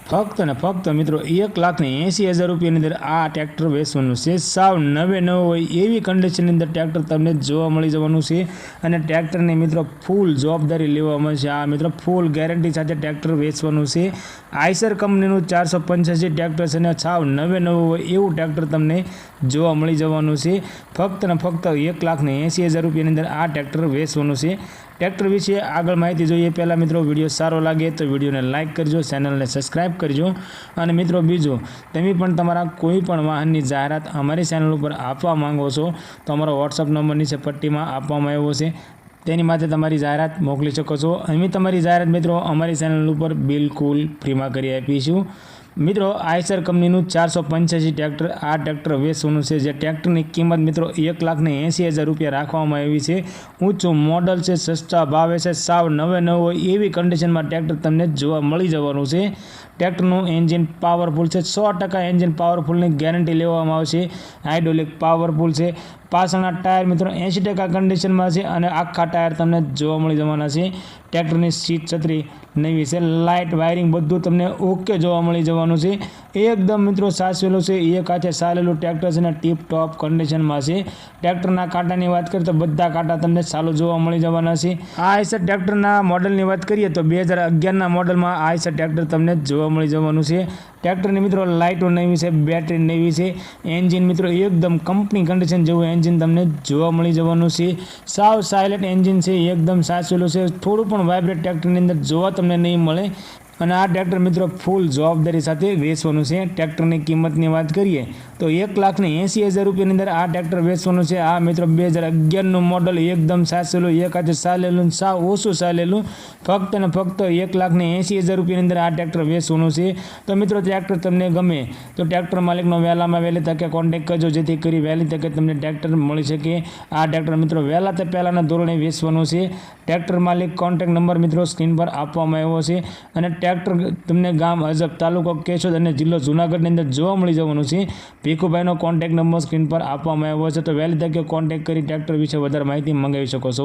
फक्त ने फक्त मित्रों 1,80,000 रुपयानी अंदर आ ट्रेक्टर वेचवानुं छे। साव नवे नवो होय एवी कंडीशननी अंदर ट्रेक्टर तमने जोवा मळी जवानुं छे अने ट्रेक्टरनी मित्रों फूल जवाबदारी लेवामां छे। आ मित्रों फूल गेरंटी साथे ट्रेक्टर वेचवानुं छे। आइसर कंपनीनुं 485 ट्रेक्टर छे ने साव नवे नवो होय एवुं ट्रेक्टर तमने जोवा मळी जवानुं छे। फक्त ने फक्त 1,80,000 रुपयानी अंदर आ ट्रेक्टर वेचवानुं छे। ट्रेक्टर विषे आगळ माहिती जोईए पहला मित्रों विडियो सारो लागे तो विडियो ने लाइक करजो, चेनल ने सब्सक्राइब करजो। अने मित्रों बीजो तमे पण तमारा कोईपण वाहननी जाहेरात अमारी चेनल पर आपवा मांगो छो तो अमारो व्हाट्सएप नंबर नीचे पट्टीमां आपवामां आव्यो छे, तेनी माटे तमारी जाहेरात मोकली शको छो। अमे तमारी जाहेरात मित्रों अमारी चेनल पर बिलकुल फ्रीमां करी आपीशुं। मित्रों आइसर कंपनीनुं 485 ट्रेक्टर आ ट्रेक्टर वेचवानुं छे, जे ट्रेक्टरनी किंमत मित्रों 1,80,000 रुपया राखवामां आवी छे। ऊंचुं मॉडल छे, सस्ता भावे छे, साव नवे नवो होय एवी कंडीशनमां ट्रेक्टर तमने जोवा मळी जवानुं छे। ट्रेक्टरनुं एंजीन पावरफुल छे, 100% एंजीन पावरफुलनी गेरंटी लेवामां आवशे। हाइड्रोलिक पावरफुल छे। पाछळना टायर मित्रों 80% कंडीशनमां छे अने आखा टायर तमने जोवा मळी जवाना छे। ट्रेक्टरनी सीट छतरी नवी छे, लाइट वायरिंग बधुं तमने ओके जोवा मळी जवानुं छे। एकदम मित्रों साचवेलुं छे, एक हाथे चालेलुं ट्रेक्टर छे ने टीप टॉप कंडीशनमां छे। ट्रेक्टरना कांटानी वात करीए तो बधा कांटा तमने चालू जोवा मळी जवाना छे। आ आइसर ट्रेक्टरना मॉडलनी वात करीए तो 2011 ना मॉडलमां आइसर ट्रेक्टर तमने जोवा मळी जवानुं छे। ट्रेक्टरनी मित्रों लाइटो नवी छे, बेटरी नवी छे। एंजीन मित्रों एकदम कंपनी कंडीशन जेवुं एंजीन तमने जोवा मळी जवानुं छे। साव साइलेंट एंजीन छे, एकदम साचवेलुं छे, थोडुं पण वाइब्रेट ट्रेक्टरनी अंदर जोवा तमने नहीं मळे। અને આ ટ્રેક્ટર મિત્રો ફૂલ જવાબદારી સાથે વેચવાનું છે। ટ્રેક્ટરની કિંમતની વાત કરીએ તો 1,80,000 રૂપિયાની અંદર આ ટ્રેક્ટર વેચવાનું છે। આ મિત્રો 2011નું મોડલ એકદમ સાચવેલું, એક હાથે ચાલેલું, સાવ ઓછું ચાલેલું, ફક્ત ને ફક્ત 1,80,000 રૂપિયાની અંદર આ ટ્રેક્ટર વેચવાનું છે। તો મિત્રો ટ્રેક્ટર તમને ગમે તો ટ્રેક્ટર માલિકનો વહેલામાં વહેલી તકે કોન્ટેક્ટ કરજો, જેથી કરી વહેલી તકે તમને ટ્રેક્ટર મળી શકે। આ ટ્રેક્ટર મિત્રો વહેલા તે પહેલાંના ધોરણે વેચવાનું છે। ટ્રેક્ટર માલિક કોન્ટેક્ટ નંબર મિત્રો સ્ક્રીન પર આપવામાં આવ્યો છે અને ट्रेक्टर तमने गाम अजब तालुको केशोद अने जिल्लो जूनागढ़नी अंदर जोवा मळी जवानुं छे। भीखुभाईनो कॉन्टेक्ट नंबर स्क्रीन पर आपवामां आव्यो छे, तो वहेली तके कॉन्टेक्ट करी ट्रेक्टर विषे वधारे माहिती मंगावी शको छो।